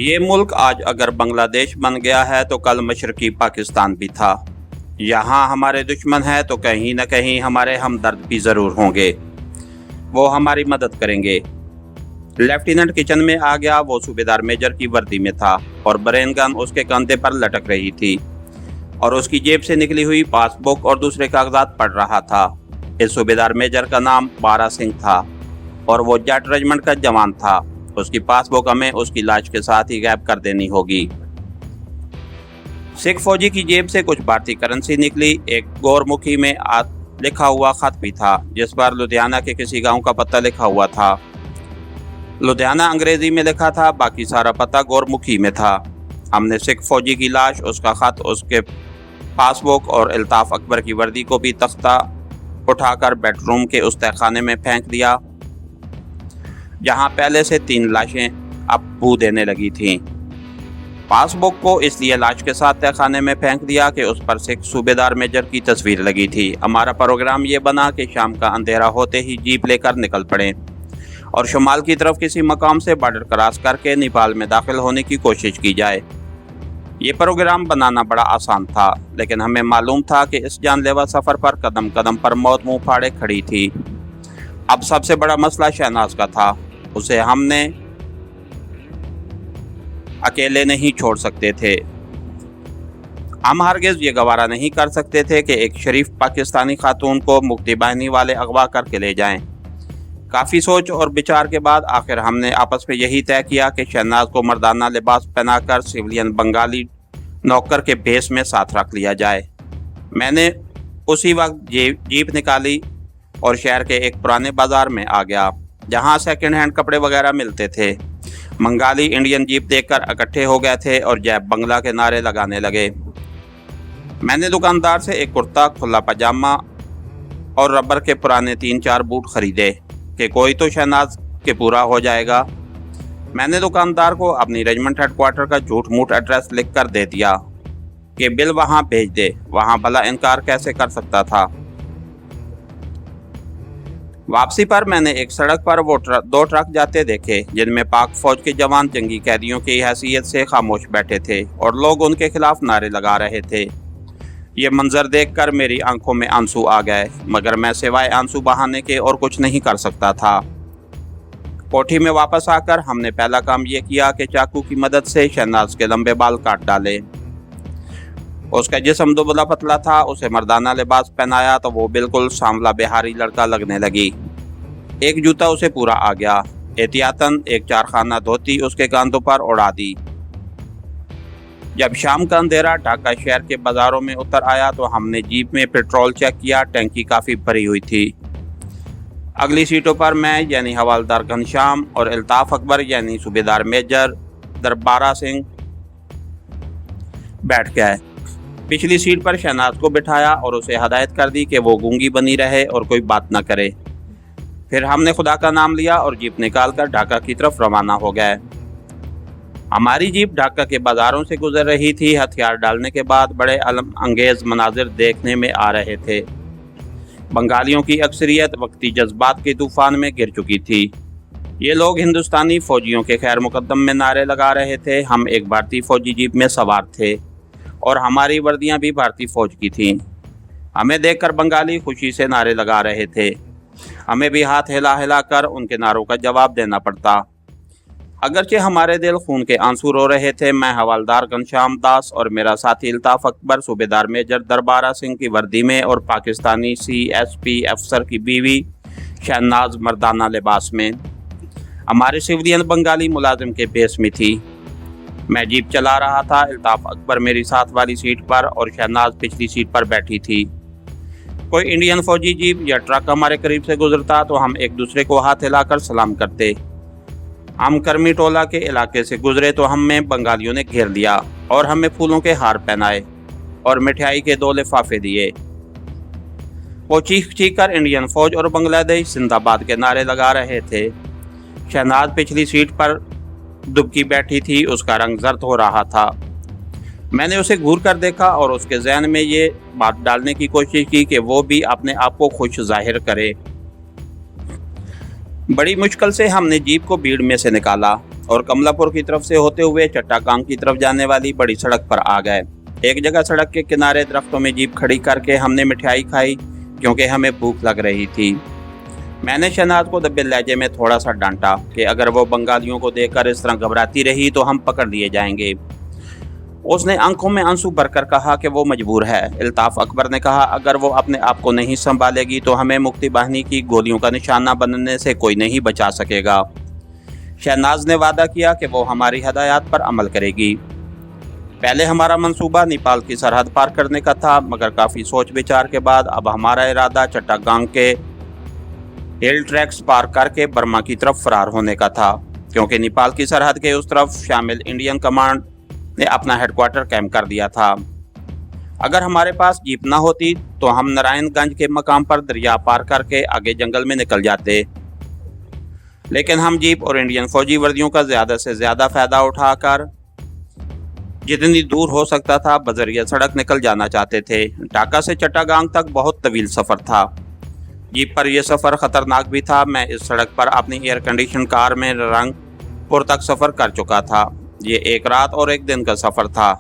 ये मुल्क आज अगर बांग्लादेश बन गया है तो कल मशरकी पाकिस्तान भी था। यहाँ हमारे दुश्मन है तो कहीं न कहीं हमारे हमदर्द भी ज़रूर होंगे, वो हमारी मदद करेंगे। लेफ्टिनेंट किचन में आ गया। वो सूबेदार मेजर की वर्दी में था और ब्रेन गन उसके कंधे पर लटक रही थी और उसकी जेब से निकली हुई पासबुक और दूसरे कागजात पढ़ रहा था। इस सूबेदार मेजर का नाम बारा सिंह था और वो जट रेजिमेंट का जवान था। उसकी पासबुक हमें उसकी लाश के साथ ही गायब कर देनी होगी। सिख फौजी की जेब से कुछ भारतीय करेंसी निकली। एक गोरमुखी में लिखा हुआ खत भी था जिस पर लुधियाना के किसी गांव का पता लिखा हुआ था। लुधियाना अंग्रेजी में लिखा था, बाकी सारा पता गोरमुखी में था। हमने सिख फौजी की लाश, उसका खत, उसके पासबुक और अल्ताफ अकबर की वर्दी को भी तख्ता उठाकर बेडरूम के उस तहखाने में फेंक दिया जहां पहले से 3 लाशें अब बू देने लगी थीं। पासबुक को इसलिए लाश के साथ तहखाने में फेंक दिया कि उस पर सिख सूबेदार मेजर की तस्वीर लगी थी। हमारा प्रोग्राम ये बना कि शाम का अंधेरा होते ही जीप लेकर निकल पड़े और शुमाल की तरफ किसी मकाम से बॉर्डर क्रॉस करके नेपाल में दाखिल होने की कोशिश की जाए। ये प्रोग्राम बनाना बड़ा आसान था, लेकिन हमें मालूम था कि इस जानलेवा सफ़र पर कदम कदम पर मौत मुँह फाड़े खड़ी थी। अब सबसे बड़ा मसला शहनाज का था। उसे हमने अकेले नहीं छोड़ सकते थे। हम हरगिज़ ये गवारा नहीं कर सकते थे कि एक शरीफ पाकिस्तानी खातून को मुक्ति बाहिनी वाले अगवा करके ले जाएं। काफ़ी सोच और विचार के बाद आखिर हमने आपस में यही तय किया कि शहनाज को मर्दाना लिबास पहनाकर सिविलियन बंगाली नौकर के भेस में साथ रख लिया जाए। मैंने उसी वक्त जीप निकाली और शहर के एक पुराने बाज़ार में आ गया जहां सेकंड हैंड कपड़े वगैरह मिलते थे। बंगाली इंडियन जीप देखकर इकट्ठे हो गए थे और जय बंगला के नारे लगाने लगे। मैंने दुकानदार से एक कुर्ता, खुला पजामा और रबर के पुराने 3-4 बूट खरीदे कि कोई तो शहनाज के पूरा हो जाएगा। मैंने दुकानदार को अपनी रेजिमेंट हेडक्वार्टर का झूठ मूठ एड्रेस लिख कर दे दिया कि बिल वहां भेज दे। वहां भला इनकार कैसे कर सकता था। वापसी पर मैंने एक सड़क पर वो 2 ट्रक जाते देखे जिनमें पाक फौज के जवान जंगी कैदियों की हैसियत से खामोश बैठे थे और लोग उनके खिलाफ नारे लगा रहे थे। ये मंजर देखकर मेरी आंखों में आंसू आ गए, मगर मैं सिवाय आंसू बहाने के और कुछ नहीं कर सकता था। कोठी में वापस आकर हमने पहला काम ये किया कि चाकू की मदद से शहनाज के लंबे बाल काट डाले। उसका जिस्म दुबला पतला था। उसे मर्दाना लिबास पहनाया तो वो बिल्कुल सांवला बिहारी लड़का लगने लगी। एक जूता उसे पूरा आ गया। एहतियातन एक 4खाना धोती उसके कांधों पर उड़ा दी। जब शाम का अंधेरा ढाका शहर के बाजारों में उतर आया तो हमने जीप में पेट्रोल चेक किया। टैंकी काफ़ी भरी हुई थी। अगली सीटों पर मैं यानी हवालदार घनश्याम और अल्ताफ अकबर यानी सूबेदार मेजर दरबारा सिंह बैठ गए। पिछली सीट पर शहनाज को बिठाया और उसे हदायत कर दी कि वो गूंगी बनी रहे और कोई बात न करे। फिर हमने खुदा का नाम लिया और जीप निकालकर ढाका की तरफ रवाना हो गए। हमारी जीप ढाका के बाजारों से गुजर रही थी। हथियार डालने के बाद बड़े अलम अंगेज मनाजिर देखने में आ रहे थे। बंगालियों की अक्सरियत वक्ती जज्बात के तूफान में गिर चुकी थी। ये लोग हिंदुस्तानी फौजियों के खैर मुकद्दम में नारे लगा रहे थे। हम एक भारतीय फौजी जीप में सवार थे और हमारी वर्दियां भी भारतीय फौज की थीं। हमें देखकर बंगाली खुशी से नारे लगा रहे थे। हमें भी हाथ हिला हिला कर उनके नारों का जवाब देना पड़ता। अगरचे हमारे दिल खून के आंसू रो रहे थे। मैं हवालदार घनश्याम दास और मेरा साथी अल्ताफ अकबर सूबेदार मेजर दरबारा सिंह की वर्दी में और पाकिस्तानी CSP अफसर की बीवी शहनाज मर्दाना लिबास में हमारे सिविलियन बंगाली मुलाजिम के भेस में थी। मैं जीप चला रहा था। अल्ताफ अकबर मेरी साथ वाली सीट पर और शहनाज पिछली सीट पर बैठी थी। कोई इंडियन फौजी जीप या ट्रक हमारे करीब से गुजरता तो हम एक दूसरे को हाथ हिलाकर सलाम करते। हम कर्मी टोला के इलाके से गुजरे तो हमें बंगालियों ने घेर लिया और हमें फूलों के हार पहनाए और मिठाई के 2 लिफाफे दिए। वो चीख चीख कर इंडियन फौज और बांग्लादेश जिंदाबाद के नारे लगा रहे थे। शहनाज पिछली सीट पर दुबकी बैठी थी। उसका रंग जर्द हो रहा था। मैंने उसे घूर कर देखा और उसके जहन में ये बात डालने की कोशिश की कि वो भी अपने आप को खुश जाहिर करे। बड़ी मुश्किल से हमने जीप को भीड़ में से निकाला और कमलापुर की तरफ से होते हुए चट्टागांग की तरफ जाने वाली बड़ी सड़क पर आ गए। एक जगह सड़क के किनारे दरख्तों में जीप खड़ी करके हमने मिठाई खाई क्योंकि हमें भूख लग रही थी। मैंने शहनाज को दब्बे लहजे में थोड़ा सा डांटा कि अगर वो बंगालियों को देखकर इस तरह घबराती रही तो हम पकड़ लिए जाएंगे। उसने आंखों में आंसू भरकर कहा कि वो मजबूर है। इल्ताफ अकबर ने कहा, अगर वो अपने आप को नहीं संभालेगी तो हमें मुक्ति बाहिनी की गोलियों का निशाना बनने से कोई नहीं बचा सकेगा। शहनाज ने वादा किया कि वो हमारी हिदायत पर अमल करेगी। पहले हमारा मंसूबा नेपाल की सरहद पार करने का था, मगर काफ़ी सोच विचार के बाद अब हमारा इरादा चट्टागांग के हिल ट्रैक्स पार करके बर्मा की तरफ फरार होने का था, क्योंकि नेपाल की सरहद के उस तरफ शामिल इंडियन कमांड ने अपना हेडक्वार्टर कैंप कर दिया था। अगर हमारे पास जीप न होती तो हम नारायणगंज के मकाम पर दरिया पार करके आगे जंगल में निकल जाते, लेकिन हम जीप और इंडियन फौजी वर्दियों का ज़्यादा से ज़्यादा फ़ायदा उठाकर जितनी दूर हो सकता था बजरिया सड़क निकल जाना चाहते थे। ढाका से चट्टागांग तक बहुत तवील सफ़र था। जीप पर यह सफ़र ख़तरनाक भी था। मैं इस सड़क पर अपनी एयर कंडीशन कार में रंगपुर तक सफ़र कर चुका था। ये एक रात और एक दिन का सफ़र था।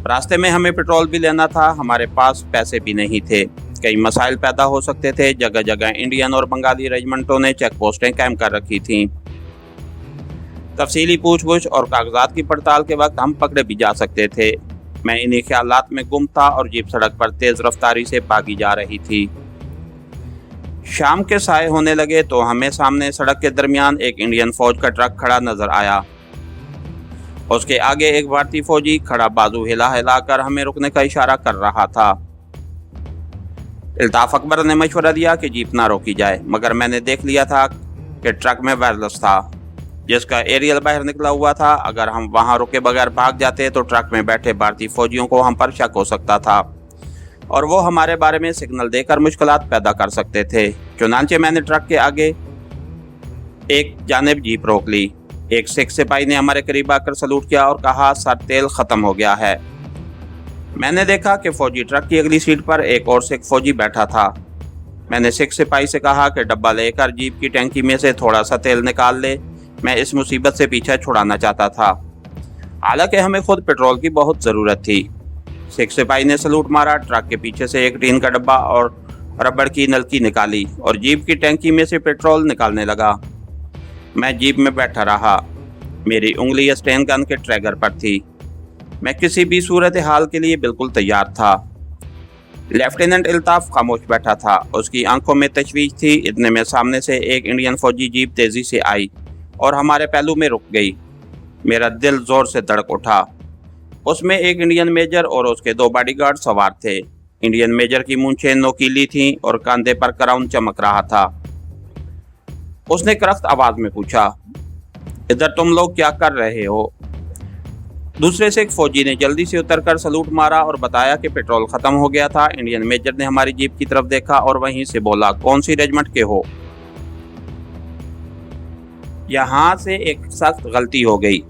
रास्ते में हमें पेट्रोल भी लेना था। हमारे पास पैसे भी नहीं थे। कई मसाइल पैदा हो सकते थे। जगह जगह इंडियन और बंगाली रेजिमेंटों ने चेक पोस्टें कैंप कर रखी थीं। तफसीली पूछगछ और कागजात की पड़ताल के वक्त हम पकड़े भी जा सकते थे। मैं इन्हीं ख्यालात में गुम था और जीप सड़क पर तेज़ रफ्तारी से भागी जा रही थी। शाम के साए होने लगे तो हमें सामने सड़क के दरमियान एक इंडियन फौज का ट्रक खड़ा नजर आया। उसके आगे एक भारतीय फौजी खड़ा बाजू हिला हिलाकर हमें रुकने का इशारा कर रहा था। इल्ताफ अकबर ने मशवरा दिया कि जीप ना रोकी जाए, मगर मैंने देख लिया था कि ट्रक में वायरलेस था जिसका एरियल बाहर निकला हुआ था। अगर हम वहां रुके बगैर भाग जाते तो ट्रक में बैठे भारतीय फौजियों को हम पर शक हो सकता था और वो हमारे बारे में सिग्नल देकर मुश्किलात पैदा कर सकते थे। चुनांचे मैंने ट्रक के आगे एक जानिब जीप रोक ली। एक सिख सिपाही ने हमारे करीब आकर सलूट किया और कहा, सर तेल ख़त्म हो गया है। मैंने देखा कि फौजी ट्रक की अगली सीट पर एक और सिख फौजी बैठा था। मैंने सिख सिपाही से कहा कि डब्बा लेकर जीप की टैंकी में से थोड़ा सा तेल निकाल ले। मैं इस मुसीबत से पीछा छुड़ाना चाहता था, हालांकि हमें खुद पेट्रोल की बहुत ज़रूरत थी। सिख सिपाही ने सलूट मारा। ट्रक के पीछे से एक टीन का डब्बा और रबड़ की नलकी निकाली और जीप की टैंकी में से पेट्रोल निकालने लगा। मैं जीप में बैठा रहा। मेरी उंगली स्टेन गन के ट्रैगर पर थी। मैं किसी भी सूरत हाल के लिए बिल्कुल तैयार था। लेफ्टिनेंट इल्ताफ खामोश बैठा था। उसकी आंखों में तशवीश थी। इतने में सामने से एक इंडियन फौजी जीप तेज़ी से आई और हमारे पहलू में रुक गई। मेरा दिल ज़ोर से धड़क उठा। उसमें एक इंडियन मेजर और उसके 2 बॉडीगार्ड सवार थे। इंडियन मेजर की मूंछें नोकीली थीं और कंधे पर क्राउन चमक रहा था। उसने करख्त आवाज में पूछा, इधर तुम लोग क्या कर रहे हो? दूसरे से एक फौजी ने जल्दी से उतरकर सलूट मारा और बताया कि पेट्रोल खत्म हो गया था। इंडियन मेजर ने हमारी जीप की तरफ देखा और वहीं से बोला, कौन सी रेजिमेंट के हो? यहाँ से एक सख्त गलती हो गई।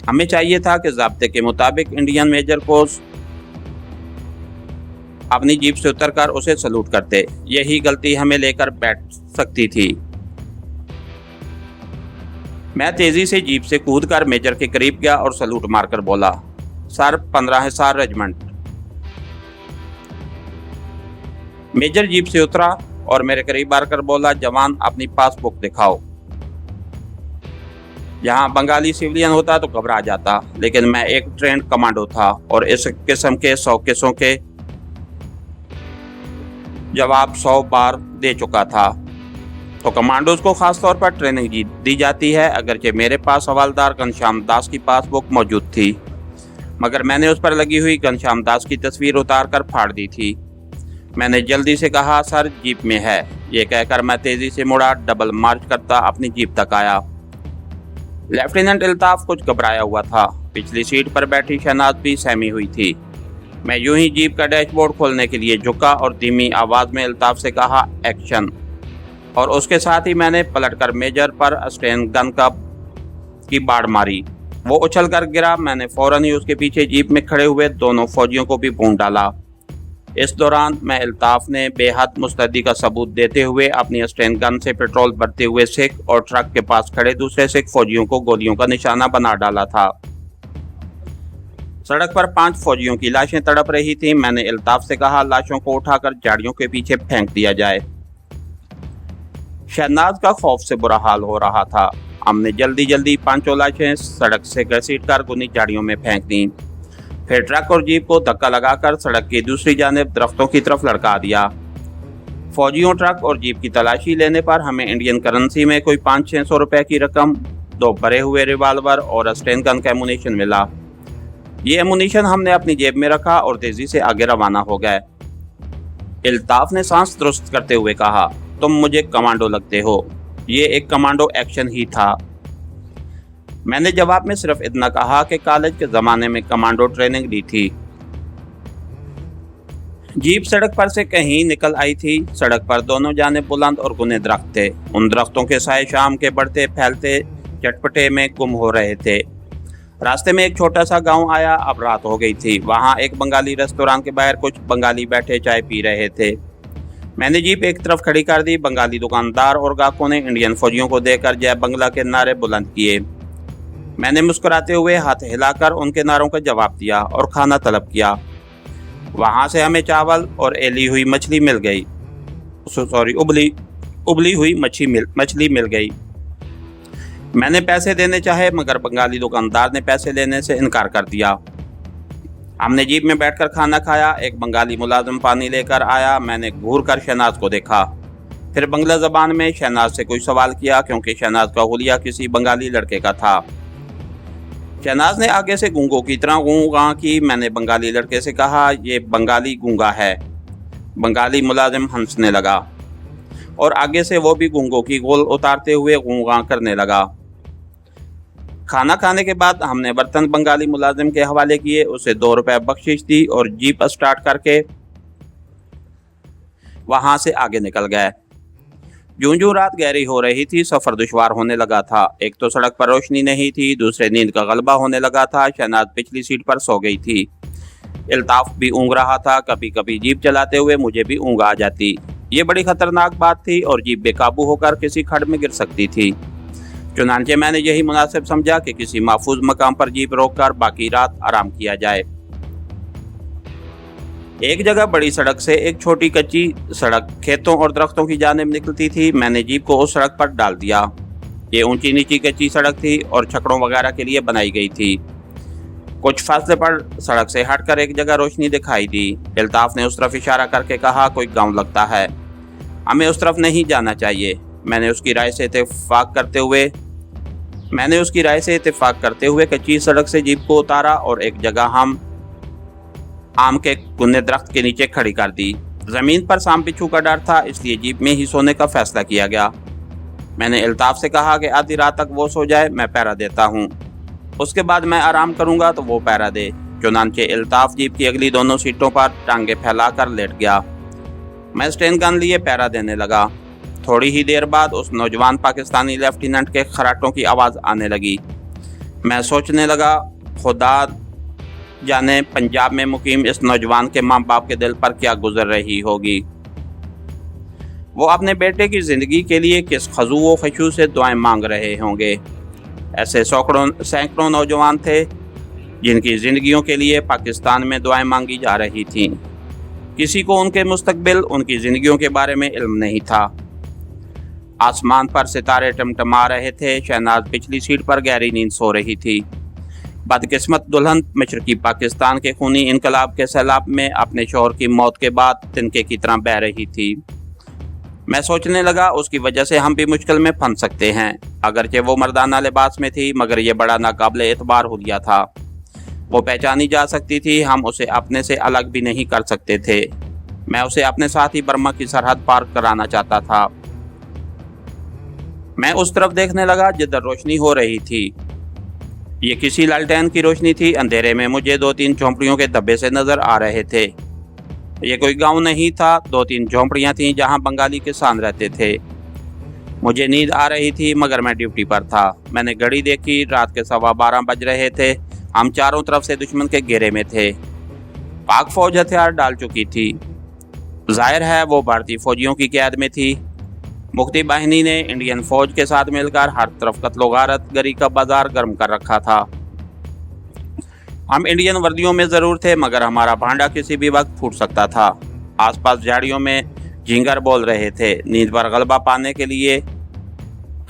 हमें चाहिए था कि ज़ाब्ते के मुताबिक इंडियन मेजर को अपनी जीप से उतरकर उसे सलूट करते। यही गलती हमें लेकर बैठ सकती थी। मैं तेजी से जीप से कूदकर मेजर के करीब गया और सलूट मारकर बोला, sir 15 Hisar regiment. Major jeep से उतरा और मेरे करीब आकर बोला, जवान अपनी पासबुक दिखाओ। यहाँ बंगाली सिविलियन होता तो घबरा जाता, लेकिन मैं एक ट्रेंड कमांडो था और इस किस्म के 100 केसों के जवाब 100 बार दे चुका था। तो कमांडोज को खास तौर पर ट्रेनिंग दी जाती है। अगरचे मेरे पास हवालदार घनश्याम दास की पासबुक मौजूद थी, मगर मैंने उस पर लगी हुई घनश्याम दास की तस्वीर उतार कर फाड़ दी थी। मैंने जल्दी से कहा, सर जीप में है। ये कहकर मैं तेजी से मुड़ा, डबल मार्च करता अपनी जीप तक आया। लेफ्टिनेंट इल्ताफ कुछ घबराया हुआ था। पिछली सीट पर बैठी शहनाज भी सहमी हुई थी। मैं यूं ही जीप का डैशबोर्ड खोलने के लिए झुका और धीमी आवाज में इल्ताफ से कहा, एक्शन। और उसके साथ ही मैंने पलटकर मेजर पर स्टेन गन की बाड़ मारी। वो उछल कर गिरा। मैंने फौरन ही उसके पीछे जीप में खड़े हुए दोनों फौजियों को भी भून डाला। इस दौरान मैं अल्ताफ ने बेहद मुस्तैदी का सबूत देते हुए अपनी स्टेन गन से पेट्रोल भरते हुए सिख और ट्रक के पास खड़े दूसरे सिख फौजियों को गोलियों का निशाना बना डाला था। सड़क पर 5 फौजियों की लाशें तड़प रही थीं। मैंने अल्ताफ से कहा, लाशों को उठाकर झाड़ियों के पीछे फेंक दिया जाए। शहनाज का खौफ से बुरा हाल हो रहा था। हमने जल्दी जल्दी 5 लाशें सड़क से घसीटकर घनी झाड़ियों में फेंक दी। फिर ट्रक और जीप को धक्का लगाकर सड़क की दूसरी जानिब दरख्तों की तरफ लड़का दिया। फौजियों, ट्रक और जीप की तलाशी लेने पर हमें इंडियन करेंसी में कोई 500-600 रुपए की रकम, 2 भरे हुए रिवाल्वर और स्टेन गन का एमुनिशन मिला। ये एमुनिशन हमने अपनी जेब में रखा और तेजी से आगे रवाना हो गए। अल्ताफ ने सांस दुरुस्त करते हुए कहा, तुम मुझे कमांडो लगते हो। ये एक कमांडो एक्शन ही था। मैंने जवाब में सिर्फ इतना कहा कि कॉलेज के ज़माने में कमांडो ट्रेनिंग ली थी। जीप सड़क पर से कहीं निकल आई थी। सड़क पर दोनों जानिब बुलंद और घने दरख्त थे। उन दरख्तों के साए शाम के बढ़ते फैलते चटपटे में गुम हो रहे थे। रास्ते में एक छोटा सा गांव आया। अब रात हो गई थी। वहां एक बंगाली रेस्तोरां के बाहर कुछ बंगाली बैठे चाय पी रहे थे। मैंने जीप एक तरफ खड़ी कर दी। बंगाली दुकानदार और ग्राहकों ने इंडियन फौजियों को देखकर जय बंगला के नारे बुलंद किए। मैंने मुस्कुराते हुए हाथ हिलाकर उनके नारों का जवाब दिया और खाना तलब किया। वहां से हमें चावल और एली हुई मछली मिल गई। उबली हुई मछली मिल गई। मैंने पैसे देने चाहे मगर बंगाली दुकानदार ने पैसे लेने से इनकार कर दिया। हमने जीप में बैठकर खाना खाया। एक बंगाली मुलाजिम पानी लेकर आया। मैंने घूर कर शहनाज को देखा। फिर बंगला ज़बान में शहनाज से कोई सवाल किया क्योंकि शहनाज का हुलिया किसी बंगाली लड़के का था। शहनाज ने आगे से गूंगों की तरह गूंगा की। मैंने बंगाली लड़के से कहा, ये बंगाली गूंगा है। बंगाली मुलाजिम हंसने लगा और आगे से वो भी गूंगों की गोल उतारते हुए गूंगा करने लगा। खाना खाने के बाद हमने बर्तन बंगाली मुलाजिम के हवाले किए। उसे 2 रुपए बख्शिश दी और जीप स्टार्ट करके वहां से आगे निकल गए। जूं रात गहरी हो रही थी, सफ़र दुश्वार होने लगा था। एक तो सड़क पर रोशनी नहीं थी, दूसरे नींद का गलबा होने लगा था। शहनाज पिछली सीट पर सो गई थी। अल्ताफ भी ऊँग रहा था। कभी कभी जीप चलाते हुए मुझे भी ऊँग आ जाती। ये बड़ी खतरनाक बात थी और जीप बेकाबू होकर किसी खड्ड में गिर सकती थी। चुनांचे मैंने यही मुनासिब समझा कि किसी महफूज मकाम पर जीप रोककर बाकी रात आराम किया जाए। एक जगह बड़ी सड़क से एक छोटी कच्ची सड़क खेतों और दरख्तों की जानिब निकलती थी। मैंने जीप को उस सड़क पर डाल दिया। ये ऊंची नीची कच्ची सड़क थी और छकड़ों वगैरह के लिए बनाई गई थी। कुछ फासले पर सड़क से हटकर एक जगह रोशनी दिखाई दी। अल्ताफ ने उस तरफ इशारा करके कहा, कोई गांव लगता है, हमें उस तरफ नहीं जाना चाहिए। मैंने उसकी राय से इत्तेफाक करते हुए कच्ची सड़क से जीप को उतारा और एक जगह हम आम के घने दरख्त के नीचे खड़ी कर दी। जमीन पर सांप बिच्छू का डर था, इसलिए जीप में ही सोने का फैसला किया गया। मैंने अल्ताफ से कहा कि आधी रात तक वो सो जाए, मैं पहरा देता हूँ। उसके बाद मैं आराम करूँगा तो वो पहरा दे। चुनांचे अल्ताफ जीप की अगली दोनों सीटों पर टांगे फैलाकर लेट गया। मैं स्टेन गन लिए पहरा देने लगा। थोड़ी ही देर बाद उस नौजवान पाकिस्तानी लेफ्टिनेंट के खराटों की आवाज़ आने लगी। मैं सोचने लगा, खुदा जाने पंजाब में मुकीम इस नौजवान के माँ बाप के दिल पर क्या गुजर रही होगी। वो अपने बेटे की ज़िंदगी के लिए किस खजू व खशू से दुआएं मांग रहे होंगे। ऐसे सैकड़ों नौजवान थे जिनकी ज़िंदगियों के लिए पाकिस्तान में दुआएं मांगी जा रही थीं। किसी को उनके मुस्तकबिल, उनकी ज़िंदगियों के बारे में इल्म नहीं था। आसमान पर सितारे टमटमा रहे थे। शहनाज पिछली सीट पर गहरी नींद सो रही थी। बदकिस्मत दुल्हन मशरकी पाकिस्तान के खूनी इनकलाब के सैलाब में अपने शौहर की मौत के बाद तिनके की तरह बह रही थी। मैं सोचने लगा, उसकी वजह से हम भी मुश्किल में फंस सकते हैं। अगरचे वो मर्दाना लिबास में थी मगर ये बड़ा नाकाबिले एतबार हुलिया था। वो पहचानी जा सकती थी। हम उसे अपने से अलग भी नहीं कर सकते थे। मैं उसे अपने साथ ही बर्मा की सरहद पार कराना चाहता था। मैं उस तरफ देखने लगा जिधर रोशनी हो रही थी। ये किसी लालटेन की रोशनी थी। अंधेरे में मुझे 2-3 झोंपड़ियों के धब्बे से नजर आ रहे थे। ये कोई गांव नहीं था। 2-3 झोंपड़ियां थीं जहां बंगाली किसान रहते थे। मुझे नींद आ रही थी मगर मैं ड्यूटी पर था। मैंने घड़ी देखी, रात के 12:15 बज रहे थे। हम चारों तरफ से दुश्मन के घेरे में थे। पाक फौज हथियार डाल चुकी थी। जाहिर है वो भारतीय फौजियों की क़याद में थी। मुख्ती बाहिनी ने इंडियन फौज के साथ मिलकर हर तरफ कत्लो-गारत गरी का बाजार गर्म कर रखा था। हम इंडियन वर्दियों में ज़रूर थे, मगर हमारा भांडा किसी भी वक्त फूट सकता था। आसपास झाड़ियों में झींगर बोल रहे थे। नींद पर गलबा पाने के लिए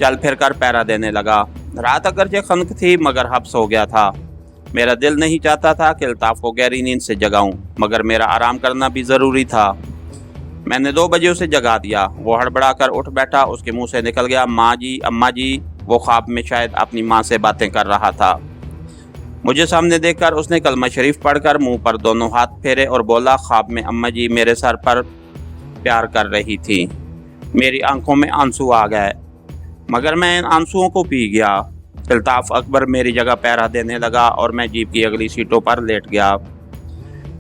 चल फिर कर पहरा देने लगा। रात अगरचे खनक थी, मगर हब्स हो गया था। मेरा दिल नहीं चाहता था कि अल्ताफ को गहरी नींद से जगाऊं, मगर मेरा आराम करना भी ज़रूरी था। मैंने 2 बजे उसे जगा दिया। वो हड़बड़ाकर उठ बैठा। उसके मुंह से निकल गया, माँ जी, अम्मा जी। वो ख्वाब में शायद अपनी माँ से बातें कर रहा था। मुझे सामने देखकर उसने कलमा शरीफ पढ़कर मुंह पर दोनों हाथ फेरे और बोला, ख्वाब में अम्मा जी मेरे सर पर प्यार कर रही थी। मेरी आंखों में आंसू आ गए, मगर मैं इन आंसुओं को पी गया। अल्ताफ अकबर मेरी जगह पहरा देने लगा और मैं जीप की अगली सीटों पर लेट गया।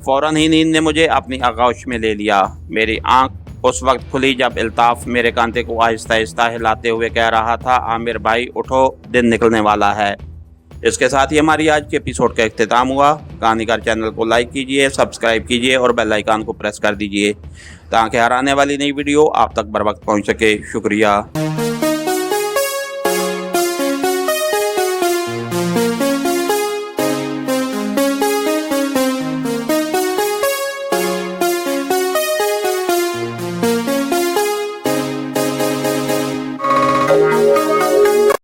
फौरन ही नींद ने मुझे अपनी आगोश में ले लिया। मेरी आंख उस वक्त खुली जब अल्ताफ मेरे कांधे को आहिस्ता आहिस्ता हिलाते हुए कह रहा था, आमिर भाई उठो, दिन निकलने वाला है। इसके साथ ही हमारी आज के एपिसोड का इख्तिताम हुआ। कहानीकार चैनल को लाइक कीजिए, सब्सक्राइब कीजिए और बेल आइकन को प्रेस कर दीजिए ताकि हर आने वाली नई वीडियो आप तक बर वक्त पहुँच सके। शुक्रिया।